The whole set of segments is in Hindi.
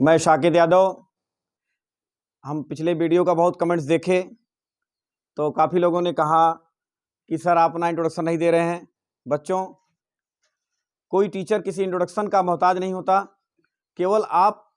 मैं शाकिर यादव। हम पिछले वीडियो का बहुत कमेंट्स देखे तो काफ़ी लोगों ने कहा कि सर आप अपना इंट्रोडक्शन नहीं दे रहे हैं। बच्चों, कोई टीचर किसी इंट्रोडक्शन का मोहताज नहीं होता, केवल आप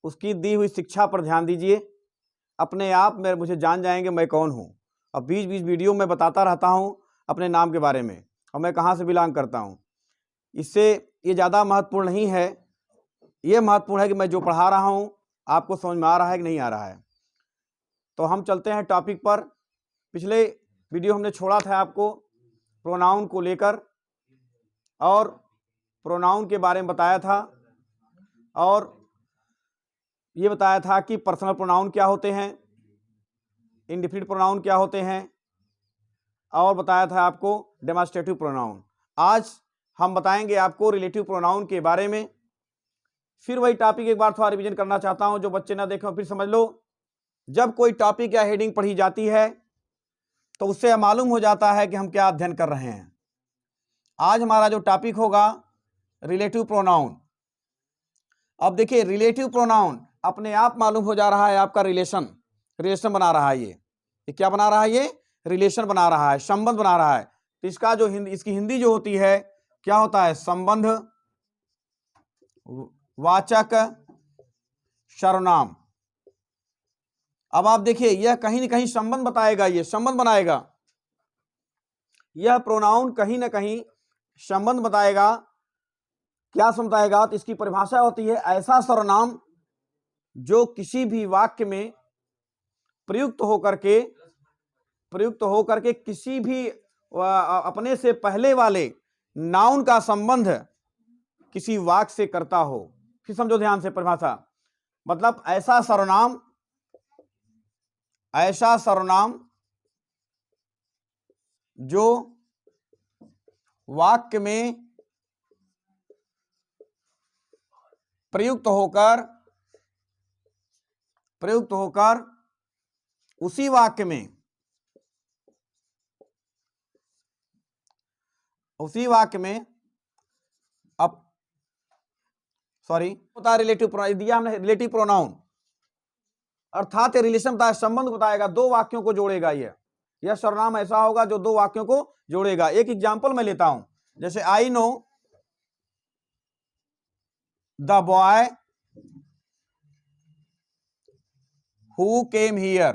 उसकी दी हुई शिक्षा पर ध्यान दीजिए, अपने आप में मुझे जान जाएंगे मैं कौन हूँ। अब बीच बीच वीडियो में बताता रहता हूँ अपने नाम के बारे में और मैं कहाँ से बिलोंग करता हूँ। इससे ये ज़्यादा महत्वपूर्ण नहीं है, ये महत्वपूर्ण है कि मैं जो पढ़ा रहा हूँ आपको समझ में आ रहा है कि नहीं आ रहा है। तो हम चलते हैं टॉपिक पर। पिछले वीडियो हमने छोड़ा था आपको प्रोनाउन को लेकर और प्रोनाउन के बारे में बताया था और ये बताया था कि पर्सनल प्रोनाउन क्या होते हैं, इंडेफिनिट प्रोनाउन क्या होते हैं और बताया था आपको डेमोन्स्ट्रेटिव प्रोनाउन। आज हम बताएंगे आपको रिलेटिव प्रोनाउन के बारे में। फिर वही टॉपिक एक बार थोड़ा रिवीजन करना चाहता हूं, जो बच्चे ना देखें फिर समझ लो। जब कोई टॉपिक या हेडिंग पढ़ी जाती है तो उससे मालूम हो जाता है कि हम क्या अध्ययन कर रहे हैं। आज हमारा जो टॉपिक होगा रिलेटिव प्रोनाउन। अब देखिए, रिलेटिव प्रोनाउन अपने आप मालूम हो जा रहा है आपका रिलेशन बना रहा है। ये क्या बना रहा है? ये रिलेशन बना रहा है, संबंध बना रहा है। तो इसका जो इसकी हिंदी जो होती है क्या होता है? संबंध वाचक सर्वनाम। अब आप देखिए, यह कहीं ना कहीं संबंध बताएगा, ये संबंध बनाएगा। यह प्रोनाउन कहीं ना कहीं संबंध बताएगा। क्या समझाएगा? तो इसकी परिभाषा होती है ऐसा सर्वनाम जो किसी भी वाक्य में प्रयुक्त होकर के किसी भी अपने से पहले वाले नाउन का संबंध किसी वाक्य से करता हो। फिर समझो ध्यान से परिभाषा। मतलब ऐसा सर्वनाम जो वाक्य में प्रयुक्त होकर उसी वाक्य में अब होता है रिलेटिव प्रोनाउन। दिया हमने रिलेटिव प्रोनाउन, अर्थात रिलेशन बताया, संबंध बताएगा, दो वाक्यों को जोड़ेगा। यह सर्वनाम ऐसा होगा जो दो वाक्यों को जोड़ेगा। एक एग्जांपल मैं लेता हूं, जैसे I know the boy who came here.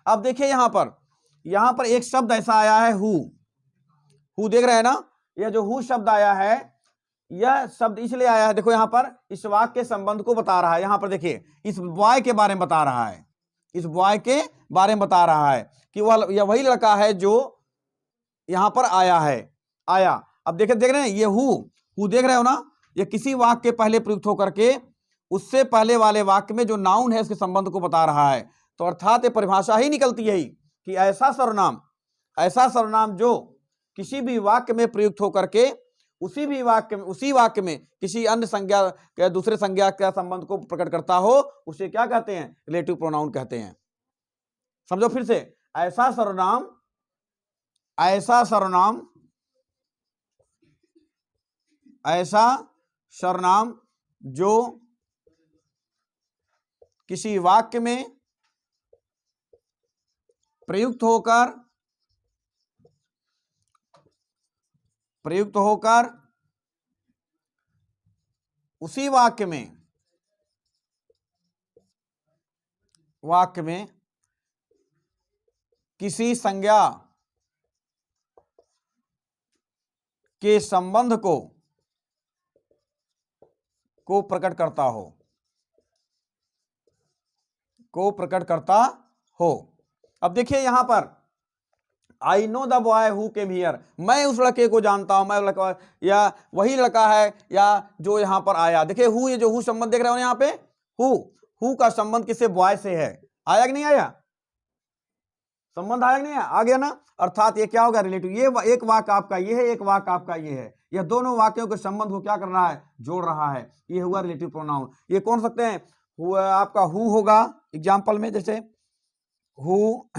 अब देखिए यहां पर एक शब्द ऐसा आया है हु देख रहे हैं ना? यह जो हु शब्द आया है, यह शब्द इसलिए आया है, देखो यहां पर इस वाक्य के संबंध को बता रहा है। यहां पर देखिए, इस बॉय के बारे में बता रहा है, कि यह वही लड़का है जो यहां पर आया। अब देख रहे हैं, ये हु देख रहे हो ना? ये किसी वाक्य के पहले प्रयुक्त होकर के उससे पहले वाले वाक्य में जो नाउन है उसके संबंध को बता रहा है। तो अर्थात ये परिभाषा ही निकलती है कि ऐसा सर्वनाम जो किसी भी वाक्य में प्रयुक्त होकर के उसी वाक्य में किसी अन्य संज्ञा या दूसरे संज्ञा के संबंध को प्रकट करता हो, उसे क्या कहते हैं? रिलेटिव प्रोनाउन कहते हैं। समझो फिर से, ऐसा सर्वनाम जो किसी वाक्य में प्रयुक्त होकर उसी वाक्य में किसी संज्ञा के संबंध को प्रकट करता हो। अब देखिए यहां पर I know the boy who came here, मैं उस लड़के को जानता हूं, मैं लड़का या वही लड़का है या जो यहां पर आया। देखिए हु, ये जो हु संबंध देख रहे हो यहां पे, हु का संबंध किससे? बॉय से है। आया कि नहीं आया? संबंध आया कि नहीं? आ गया ना? अर्थात ये क्या होगा? रिलेटिव। ये एक वाक्य आपका ये है, एक वाक्य आपका ये है। यह दोनों वाक्यों के संबंध को क्या कर रहा है? जोड़ रहा है। ये हुआ रिलेटिव प्रोनाउन। ये कौन सकते हैं? आपका हु होगा एग्जाम्पल में, जैसे हु,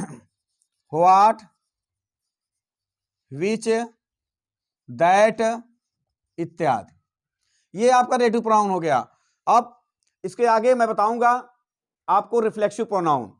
व्हाट, विच, दैट इत्यादि। ये आपका रिलेटिव प्रोनाउन हो गया। अब इसके आगे मैं बताऊंगा आपको रिफ्लेक्सिव प्रोनाउन,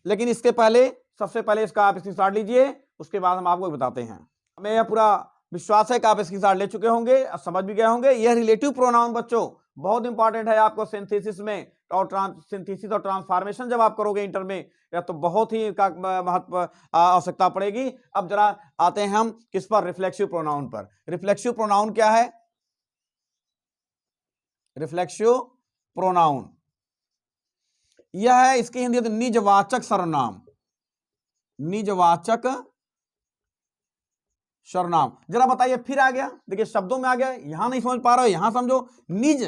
लेकिन इसके पहले सबसे पहले इसका आप स्क्रीनशॉट लीजिए, उसके बाद हम आपको बताते हैं। हमें यह पूरा विश्वास है कि आप स्क्रीनशॉट ले चुके होंगे और समझ भी गए होंगे। यह रिलेटिव प्रोनाउन बच्चों बहुत इंपॉर्टेंट है आपको सिंथेसिस में, और सिंथेसिस और ट्रांसफॉर्मेशन जब आप करोगे इंटर में, या तो बहुत ही का महत्व आवश्यकता पड़ेगी। अब जरा आते हैं हम किस पर, रिफ्लेक्सिव प्रोनाउन पर। रिफ्लेक्सिव प्रोनाउन क्या है? रिफ्लेक्सिव प्रोनाउन यह है, इसकी हिंदी में निजवाचक सर्वनाम। निजवाचक सर्वनाम, जरा बताइए, फिर आ गया, देखिए शब्दों में आ गया, यहां नहीं समझ पा रहे हो, यहां समझो। निज,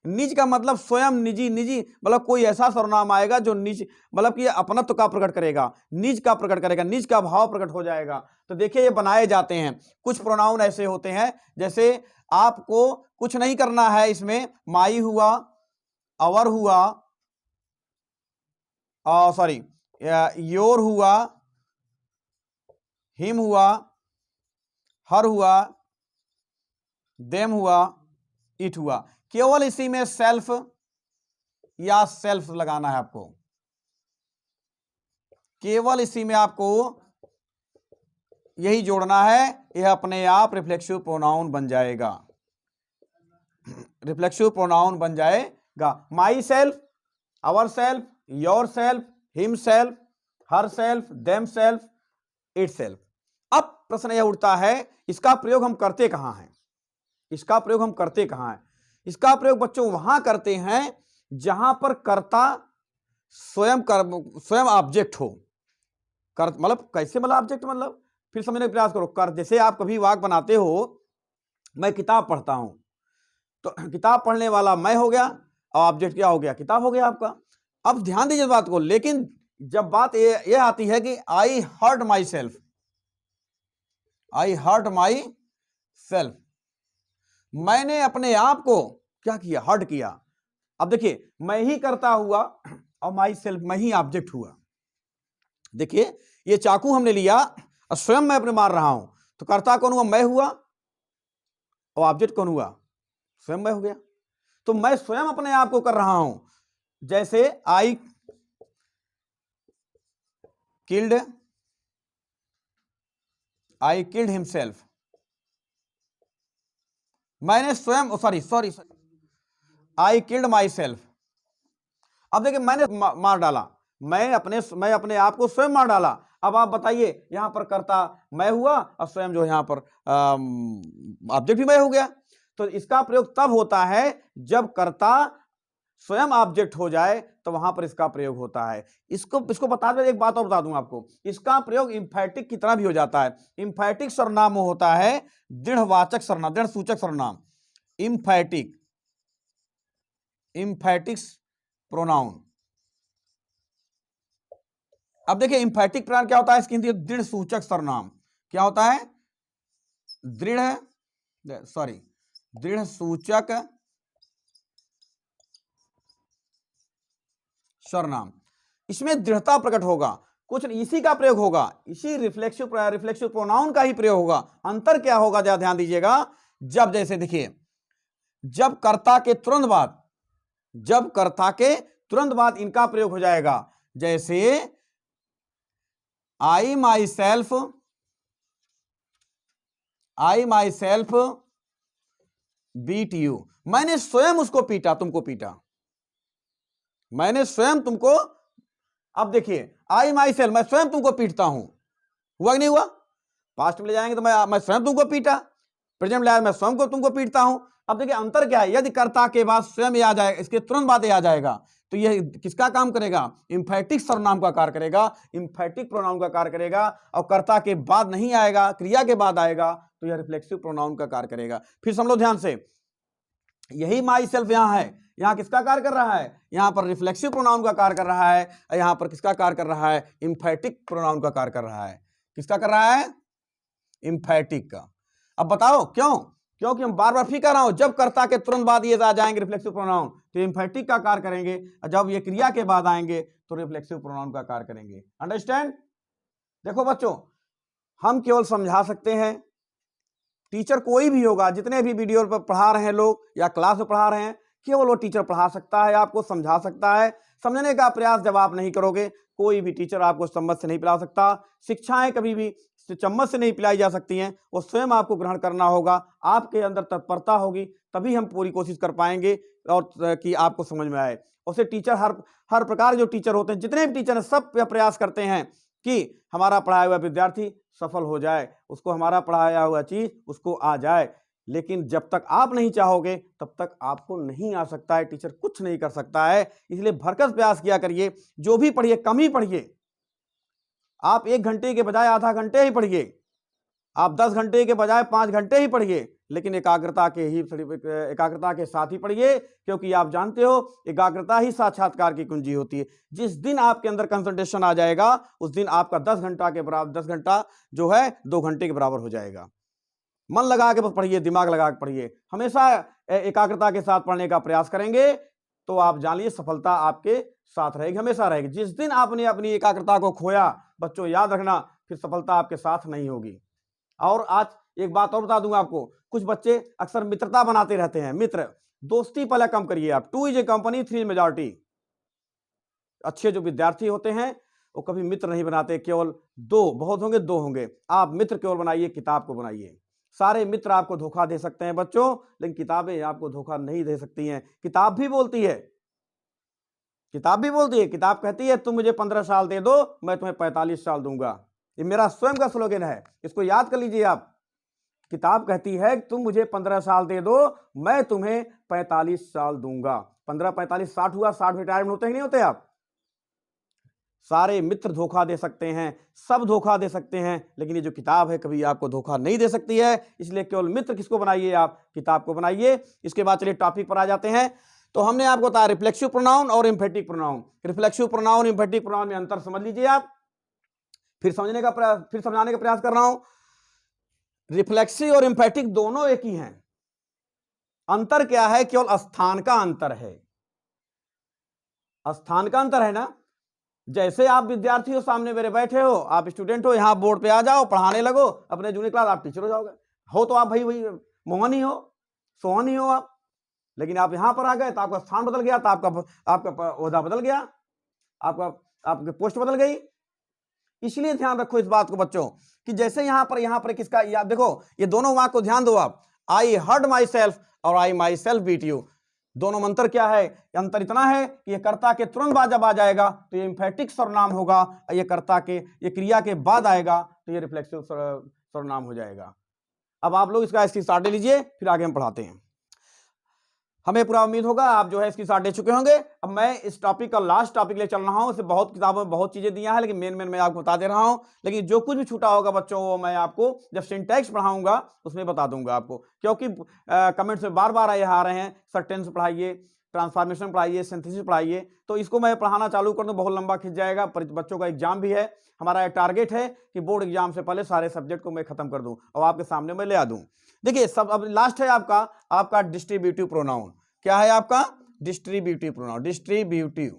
निज का मतलब स्वयं, निजी, निजी मतलब कोई ऐसा सर्वनाम आएगा जो निज मतलब कि अपनत्व का प्रकट करेगा, निज का प्रकट करेगा, निज का भाव प्रकट हो जाएगा। तो देखिए ये बनाए जाते हैं। कुछ प्रोनाउन ऐसे होते हैं, जैसे आपको कुछ नहीं करना है इसमें, माई हुआ, अवर हुआ, सॉरी योर हुआ, हिम हुआ, हर हुआ, देम हुआ, इट हुआ, केवल इसी में सेल्फ या सेल्फ लगाना है आपको। केवल इसी में आपको यही जोड़ना है, यह अपने आप रिफ्लेक्सिव प्रोनाउन बन जाएगा। रिफ्लेक्सिव प्रोनाउन बन जाएगा। My self, our self, your self, him self, her self, them self, it self. अब प्रश्न यह उठता है, इसका प्रयोग हम करते कहां हैं? इसका प्रयोग हम करते कहां हैं? इसका प्रयोग बच्चों वहां करते हैं जहां पर कर्ता स्वयं ऑब्जेक्ट हो। मतलब कैसे, मतलब ऑब्जेक्ट मतलब फिर समझने का प्रयास करो। कर, जैसे आप कभी वाक्य बनाते हो, मैं किताब पढ़ता हूं, तो किताब पढ़ने वाला मैं हो गया, और ऑब्जेक्ट क्या हो गया? किताब हो गया आपका। अब ध्यान दीजिए बात को, लेकिन जब बात ये आती है कि I hurt myself, I hurt myself, मैंने अपने आप को क्या किया? हर्ट किया। अब देखिए, मैं ही करता हुआ और माई सेल्फ, मैं ही ऑब्जेक्ट हुआ। देखिए ये चाकू हमने लिया और स्वयं मैं अपने मार रहा हूं, तो कर्ता कौन हुआ? मैं हुआ, और ऑब्जेक्ट कौन हुआ? स्वयं मैं हो गया। तो मैं स्वयं अपने आप को कर रहा हूं। जैसे आई किल्ड हिमसेल्फ, मैंने स्वयं, sorry I killed my self. अब देखिए मैंने मार डाला, मैं अपने आप को स्वयं मार डाला। अब आप बताइए, यहां पर कर्ता मैं हुआ और स्वयं जो यहां पर ऑब्जेक्ट भी मैं हो गया। तो इसका प्रयोग तब होता है जब कर्ता स्वयं ऑब्जेक्ट हो जाए, तो वहां पर इसका प्रयोग होता है। इसको बता दे, एक बात और बता दूं आपको, इसका प्रयोग इंफैटिक की तरह भी हो जाता है। इंफैटिक सर्वनाम होता है दृढ़वाचक सर्वनाम, दृढ़ सूचक सर्वनाम, इंफैटिक प्रोनाउन। अब देखिए इंफैटिक प्रोनाउन क्या होता है? इसकी हिंदी दृढ़ सूचक सर्वनाम। क्या होता है? दृढ़ सूचक सर्वनाम। इसमें दृढ़ता प्रकट होगा, कुछ इसी का प्रयोग होगा, इसी रिफ्लेक्सिव प्रोनाउन का ही प्रयोग होगा। अंतर क्या होगा, जरा ध्यान दीजिएगा। जब जैसे देखिए, जब कर्ता के तुरंत बाद इनका प्रयोग हो जाएगा। जैसे आई माई सेल्फ बीट यू, मैंने स्वयं उसको पीटा, तुमको पीटा, मैंने स्वयं तुमको। अब देखिए आई माई सेल्फ, मैं स्वयं तुमको पीटता हूं, हुआ कि नहीं हुआ? पास्ट में ले जाएंगे तो मैं स्वयं तुमको पीटा, प्रेजेंट में ले आया, मैं स्वयं को तुमको पीटता हूं। अब देखिए अंतर क्या है, यदि कर्ता के बाद स्वयं आ जाएगा, इसके तुरंत बाद आ जाएगा, तो यह किसका काम करेगा? इंफैटिक सर्वनाम का कार्य करेगा, इंफैटिक प्रोनाउन का कार्य करेगा। और कर्ता के बाद नहीं आएगा, क्रिया के बाद आएगा, तो यह रिफ्लेक्सिव प्रोनाउन का कार्य करेगा। फिर समझ लो ध्यान से, यही माई सेल्फ यहां है, यहां किसका कार्य कर रहा है? यहां पर रिफ्लेक्सिव प्रोनाउन का कार्य कर रहा है। यहां पर किसका कार्य कर रहा है? इंफैटिक प्रोनाउन का कार्य कर रहा है। किसका कर रहा है? इंफैटिक का। अब बताओ क्यों? क्योंकि हम बार बार फिर कह रहा हूं, जब कर्ता के तुरंत बाद ये आ जाएंगे रिफ्लेक्सिव प्रोनाउन, तो इंफैटिक का कार्य करेंगे, और जब ये क्रिया के बाद आएंगे तो रिफ्लेक्सिव प्रोनाउन का कार्य करेंगे। अंडरस्टैंड? देखो बच्चों, हम केवल समझा सकते हैं, टीचर कोई भी होगा, जितने भी वीडियो पर पढ़ा रहे हैं लोग या क्लास में पढ़ा रहे हैं, केवल वो टीचर पढ़ा सकता है, आपको समझा सकता है। समझने का प्रयास जब आप नहीं करोगे, कोई भी टीचर आपको चम्मच से नहीं पिला सकता। शिक्षाएं कभी भी चम्मच से नहीं पिलाई जा सकती हैं, वो स्वयं आपको ग्रहण करना होगा। आपके अंदर तत्परता होगी, तभी हम पूरी कोशिश कर पाएंगे और कि आपको समझ में आए। उसे टीचर हर प्रकार जो टीचर होते हैं, जितने भी टीचर हैं, सब प्रयास करते हैं कि हमारा पढ़ाया हुआ विद्यार्थी सफल हो जाए, उसको हमारा पढ़ाया हुआ चीज उसको आ जाए। लेकिन जब तक आप नहीं चाहोगे तब तक आपको नहीं आ सकता है, टीचर कुछ नहीं कर सकता है। इसलिए भरसक प्रयास किया करिए, जो भी पढ़िए कम ही पढ़िए। आप 1 घंटे के बजाय आधा घंटे ही पढ़िए, आप 10 घंटे के बजाय 5 घंटे ही पढ़िए, लेकिन एकाग्रता के साथ ही पढ़िए, क्योंकि आप जानते हो एकाग्रता ही साक्षात्कार की कुंजी होती है। जिस दिन आपके अंदर कंसंट्रेशन आ जाएगा, उस दिन आपका 10 घंटा के बराबर 10 घंटा जो है 2 घंटे के बराबर हो जाएगा। मन लगा के बस पढ़िए, दिमाग लगा के पढ़िए, हमेशा एकाग्रता के साथ पढ़ने का प्रयास करेंगे तो आप जान लीजिए सफलता आपके साथ रहेगी, हमेशा रहेगी। जिस दिन आपने अपनी एकाग्रता को खोया, बच्चों याद रखना, फिर सफलता आपके साथ नहीं होगी। और आज एक बात और बता दूंगा आपको, कुछ बच्चे अक्सर मित्रता बनाते रहते हैं। मित्र दोस्ती पहले कम करिए आप। 2 इज ए कंपनी, 3 मेजॉरिटी। अच्छे जो विद्यार्थी होते हैं वो कभी मित्र नहीं बनाते, केवल 2 बहुत होंगे, 2 होंगे। आप मित्र केवल बनाइए, किताब को बनाइए। सारे मित्र आपको धोखा दे सकते हैं बच्चों, लेकिन किताबें आपको धोखा नहीं दे सकती हैं। किताब भी बोलती है, किताब भी बोलती है, किताब कहती है तुम मुझे 15 साल दे दो, मैं तुम्हें 45 साल दूंगा। ये मेरा स्वयं का स्लोगन है, इसको याद कर लीजिए आप। किताब कहती है तुम मुझे 15 साल दे दो, मैं तुम्हें 45 साल दूंगा। 15, 45, 60 हुआ, 60 रिटायरमेंट होते ही नहीं होते आप। सारे मित्र धोखा दे सकते हैं, सब धोखा दे सकते हैं, लेकिन ये जो किताब है कभी आपको धोखा नहीं दे सकती है। इसलिए केवल मित्र किसको बनाइए आप, किताब को बनाइए। इसके बाद चलिए टॉपिक पर आ जाते हैं। तो हमने आपको बताया रिफ्लेक्सिव प्रोनाउन और emphatic pronoun. Reflexive pronoun, emphatic pronoun में अंतर समझ लीजिए आप। फिर समझाने का प्रयास कर रहा हूं। रिफ्लेक्सिव और एम्फेटिक दोनों एक ही हैं। अंतर क्या है, केवल स्थान का अंतर है। स्थान का अंतर है ना। जैसे आप विद्यार्थी हो, सामने मेरे बैठे हो, आप स्टूडेंट हो, यहां बोर्ड पे आ जाओ, पढ़ाने लगो अपने जूनियर क्लास, आप टीचर हो जाओगे। हो तो आप भाई वही मोहन ही हो, सोहन ही हो आप। लेकिन आप यहां पर आ गए तो आपका स्थान बदल गया, तो आपका ओहदा बदल गया, आपकी पोस्ट बदल गई। इसलिए ध्यान रखो इस बात को बच्चों, कि जैसे यहां पर किसका याद देखो, ये दोनों वाक्य को ध्यान दो आप। आई हर्ट माई सेल्फ और आई माई सेल्फ बीट यू, दोनों में अंतर क्या है? अंतर इतना है कि ये कर्ता के तुरंत बाद जब आ जाएगा तो ये एम्फेटिक सर्वनाम होगा, ये कर्ता के, ये क्रिया के बाद आएगा तो ये रिफ्लेक्सिव सर्वनाम हो जाएगा। अब आप लोग इसका स्क्रीनशॉट ले लीजिए, फिर आगे हम पढ़ाते हैं। हमें पूरा उम्मीद होगा आप जो है इसकी स्क्रीनशॉट ले चुके होंगे। अब मैं इस टॉपिक का लास्ट टॉपिक ले चल रहा हूं। इसे बहुत किताबों में बहुत चीजें दिया है, लेकिन मेन मैं आपको बता दे रहा हूं। लेकिन जो कुछ भी छूटा होगा बच्चों, वो मैं आपको जब सिंटैक्स पढ़ाऊंगा उसमें बता दूंगा आपको, क्योंकि कमेंट्स में बार बार आ रहे हैं सर टेंस पढ़ाइए, ट्रांसफॉर्मेशन पढ़ाइए, सिंथेसिस पढ़ाइए। तो इसको मैं पढ़ाना चालू कर दूं, बहुत लंबा खिंच जाएगा। पर बच्चों का एग्जाम भी है, हमारा टारगेट है कि बोर्ड एग्जाम से पहले सारे सब्जेक्ट को मैं खत्म कर दूं और आपके सामने मैं ले आ दूं। देखिए सब, अब लास्ट है आपका डिस्ट्रीब्यूटिव प्रोनाउन। क्या है आपका? Distributive pronoun. डिस्ट्रीब्यूटिव,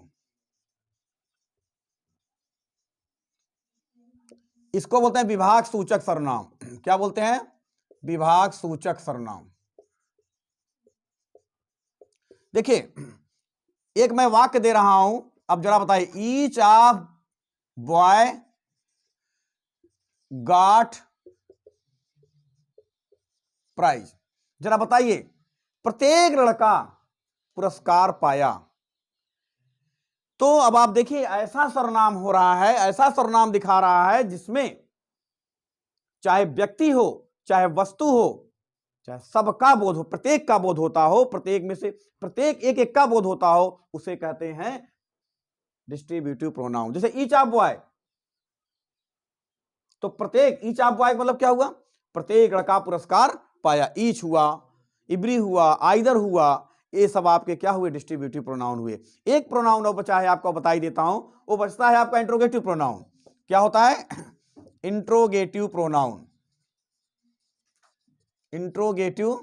इसको बोलते हैं विभाग सूचक सर्वनाम। क्या बोलते हैं? विभाग सूचक सर्वनाम। देखिए एक मैं वाक्य दे रहा हूं, अब जरा बताइए, each of boy got prize. जरा बताइए, प्रत्येक लड़का पुरस्कार पाया। तो अब आप देखिए ऐसा सर्वनाम हो रहा है, ऐसा सर्वनाम दिखा रहा है जिसमें चाहे व्यक्ति हो, चाहे वस्तु हो, चाहे सबका बोध हो, प्रत्येक का बोध होता हो, प्रत्येक में से प्रत्येक एक एक का बोध होता हो, उसे कहते हैं डिस्ट्रीब्यूटिव प्रोनाउन। जैसे ईच ऑफ बॉय, तो प्रत्येक, ईच ऑफ बॉय मतलब क्या हुआ? प्रत्येक लड़का पुरस्कार पाया। ईच हुआ, इवरी हुआ, आइदर हुआ, ये सब आपके क्या हुए? डिस्ट्रीब्यूटिव प्रोनाउन हुए। एक प्रोनाउन और बचा है, आपको बताई देता हूं, वो बचता है आपका इंट्रोगेटिव प्रोनाउन। क्या होता है? Interrogative pronoun. इंट्रोगेटिव,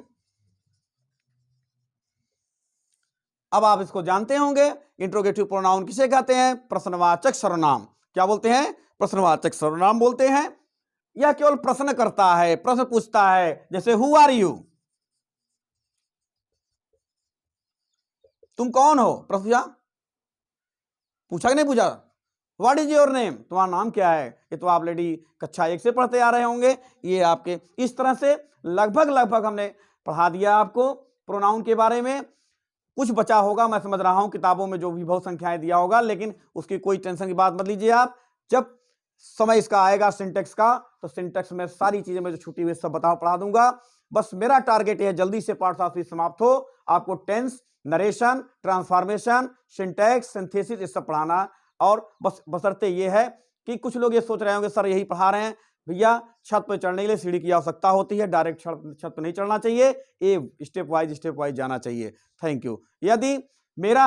अब आप इसको जानते होंगे, इंट्रोगेटिव प्रोनाउन किसे कहते हैं? प्रश्नवाचक सर्वनाम। क्या बोलते हैं? प्रश्नवाचक सर्वनाम बोलते हैं। यह केवल प्रश्न करता है, प्रश्न पूछता है, जैसे हु आर यू, तुम कौन हो, प्रश्न पूछा कि नहीं पूछा? व्हाट इज योर नेम, तुम्हारा नाम क्या है? ये तो आप लेडी कक्षा 1 से पढ़ते आ रहे होंगे। ये आपके इस तरह से लगभग हमने पढ़ा दिया आपको प्रोनाउन के बारे में। कुछ बचा होगा, मैं समझ रहा हूं किताबों में जो भी बहुत संख्याएं दिया होगा, लेकिन उसकी कोई टेंशन की बात मत लीजिए आप। जब समय इसका आएगा सिंटेक्स का, तो सिंटेक्स में सारी चीजें मैं जो छुट्टी हुई सब पढ़ा दूंगा। बस मेरा टारगेट है जल्दी से पाठशास्त्री समाप्त हो, आपको tense, narration, transformation, syntax, synthesis ये सब पढ़ाना। और बस बशर्ते ये है कि कुछ लोग ये सोच रहे होंगे सर यही पढ़ा रहे हैं, भैया छत पर चढ़ने के लिए सीढ़ी की आवश्यकता होती है, डायरेक्ट छत पर नहीं चढ़ना चाहिए, ये स्टेप वाइज जाना चाहिए। Thank you. यदि मेरा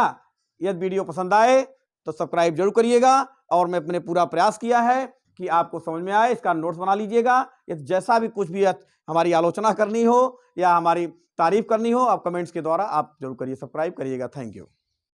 यह वीडियो पसंद आए तो सब्सक्राइब जरूर करिएगा, और मैं अपने पूरा प्रयास किया है कि आपको समझ में आए, इसका नोट्स बना लीजिएगा। जैसा भी कुछ भी हमारी आलोचना करनी हो या हमारी तारीफ करनी हो, आप कमेंट्स के द्वारा आप जरूर करिए, सब्सक्राइब करिएगा। Thank you.